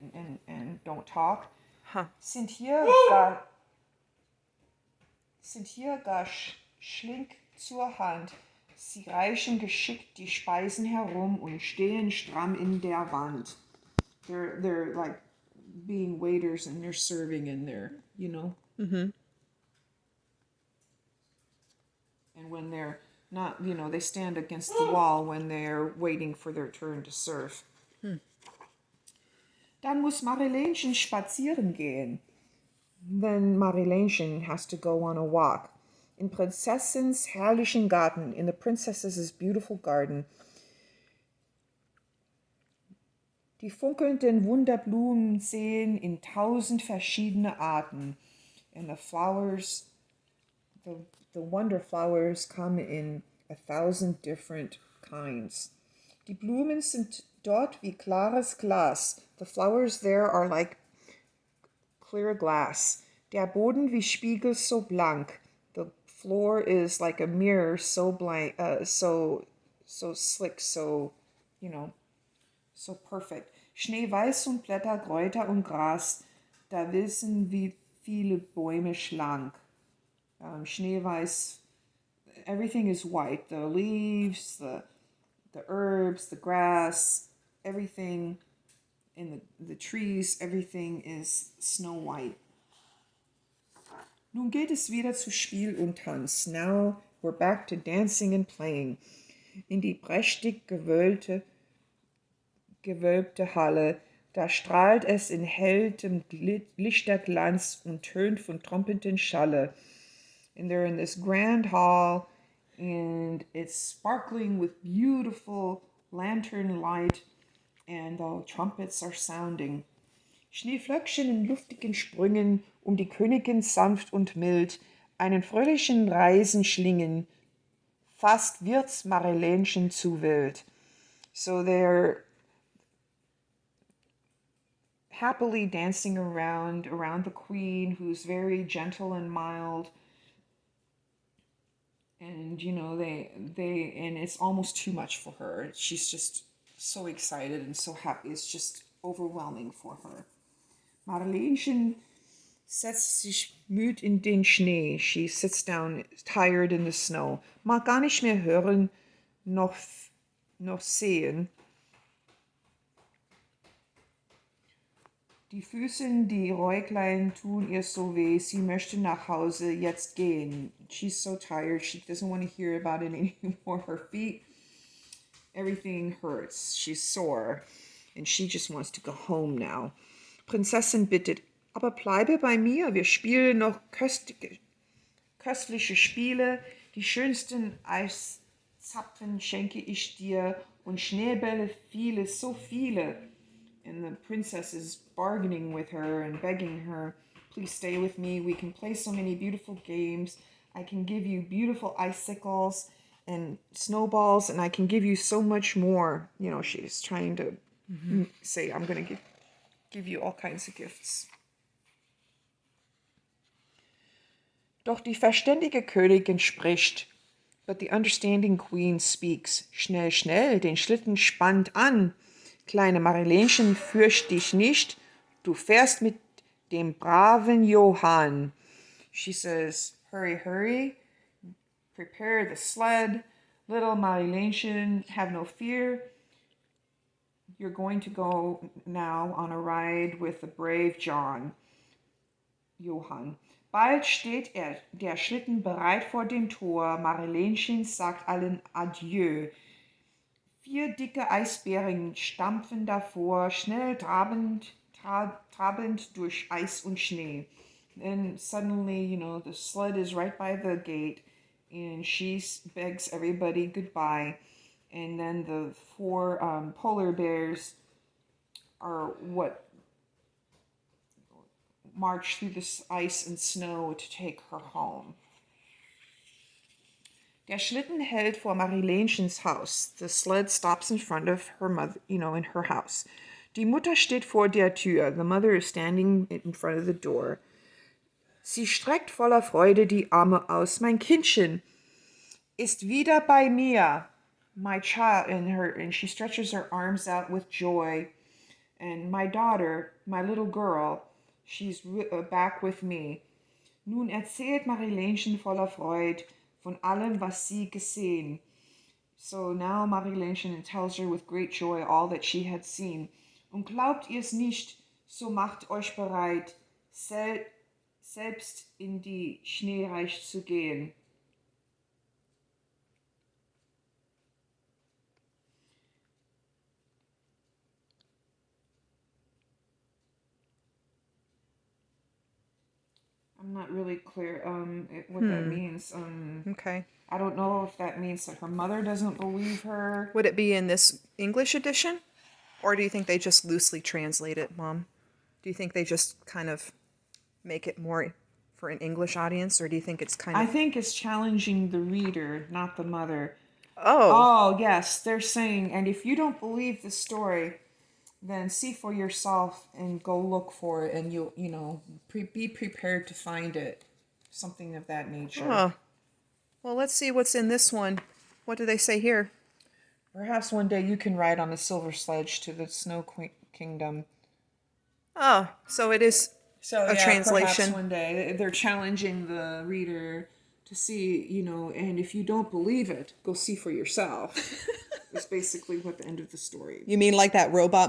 and don't talk, Huh. sind hier gar schlink zur Hand. Sie reichen geschickt die Speisen herum und stehen stramm in der Wand. They're like being waiters and they're serving in there, you know. Mm-hmm. And when they're not, they stand against the wall when they're waiting for their turn to serve. Dann muss Marilenchen spazieren gehen. Then Marilenchen has to go on a walk. In Prinzessins herrlichen Garten, in the princess's beautiful garden. Die funkelnden Wunderblumen sehen in 1000 verschiedene Arten. And the flowers, the wonder flowers come in 1000 different kinds. Die Blumen sind dort wie klares Glas. The flowers there are like clear glass. Der Boden wie Spiegel so blank. The floor is like a mirror so blank, so slick, so, so perfect. Schneeweiß und Blätter, Kräuter und Gras, da wissen wie viele Bäume schlank. Schneeweiß, everything is white. The leaves, the herbs, the grass, everything in the trees, everything is snow white. Nun geht es wieder zu Spiel und Tanz. Now we're back to dancing and playing. In die prächtig gewölbte Halle, da strahlt es in hellem Lichterglanz und tönt von trompeten Schalle. And they're in this grand hall, and it's sparkling with beautiful lantern light, and the trumpets are sounding. Schneeflöckchen in luftigen Sprüngen die Königin sanft und mild einen fröhlichen Reisen schlingen, fast wird's Marilenchen zu wild. So they're happily dancing around the queen, who's very gentle and mild. And they and it's almost too much for her. She's just so excited and so happy. It's just overwhelming for her. Marilenchen setzt sich müd in den Schnee. She sits down tired in the snow. Mag gar nicht mehr hören noch sehen. Die Füße, die Räuglein tun ihr so weh. Sie möchte nach Hause jetzt gehen. She's so tired. She doesn't want to hear about it anymore. Her feet, everything hurts. She's sore. And she just wants to go home now. Prinzessin bittet, aber bleibe bei mir. Wir spielen noch köstliche Spiele. Die schönsten Eiszapfen schenke ich dir. Und Schneebälle viele, so viele. And the princess is bargaining with her and begging her, please stay with me. We can play so many beautiful games. I can give you beautiful icicles and snowballs, and I can give you so much more. She's trying to say, I'm going to give you all kinds of gifts. Doch die verständige Königin spricht, but the understanding queen speaks. Schnell, schnell, den Schlitten spannt an. Kleine Marilenchen, fürcht dich nicht, du fährst mit dem braven Johann. She says, hurry, hurry, prepare the sled. Little Marilenchen, have no fear. You're going to go now on a ride with the brave Johann. Bald steht der Schlitten bereit vor dem Tor. Marilenchen sagt allen Adieu. 4 dicke Eisbären stampfen davor, schnell trabend durch Eis und Schnee. Then suddenly, the sled is right by the gate, and she begs everybody goodbye. And then the 4 polar bears are what march through this ice and snow to take her home. Der Schlitten hält vor Marilenchens Haus. The sled stops in front of her mother, in her house. Die Mutter steht vor der Tür. The mother is standing in front of the door. Sie streckt voller Freude die Arme aus. Mein Kindchen ist wieder bei mir. My child, and she stretches her arms out with joy. And my daughter, my little girl, she's back with me. Nun erzählt Marilenchen voller Freude von allem, was sie gesehen. So now Marilenchen tells her with great joy all that she had seen. Und glaubt ihr's nicht, so macht euch bereit, selbst in die Schneereich zu gehen. I'm not really clear what that means. Okay. I don't know if that means that her mother doesn't believe her. Would it be in this English edition? Or do you think they just loosely translate it, Mom? Do you think they just kind of make it more for an English audience, or do you think it's kind of... I think it's challenging the reader, not the mother. Oh. Oh, yes, they're saying, and if you don't believe the story, then see for yourself and go look for it, and you'll, be prepared to find it. Something of that nature. Oh. Well, let's see what's in this one. What do they say here? Perhaps one day you can ride on a silver sledge to the Snow Kingdom. Oh, so it is a translation. Perhaps one day they're challenging the reader to see, and if you don't believe it, go see for yourself. It's basically what the end of the story. You mean like that robot movie?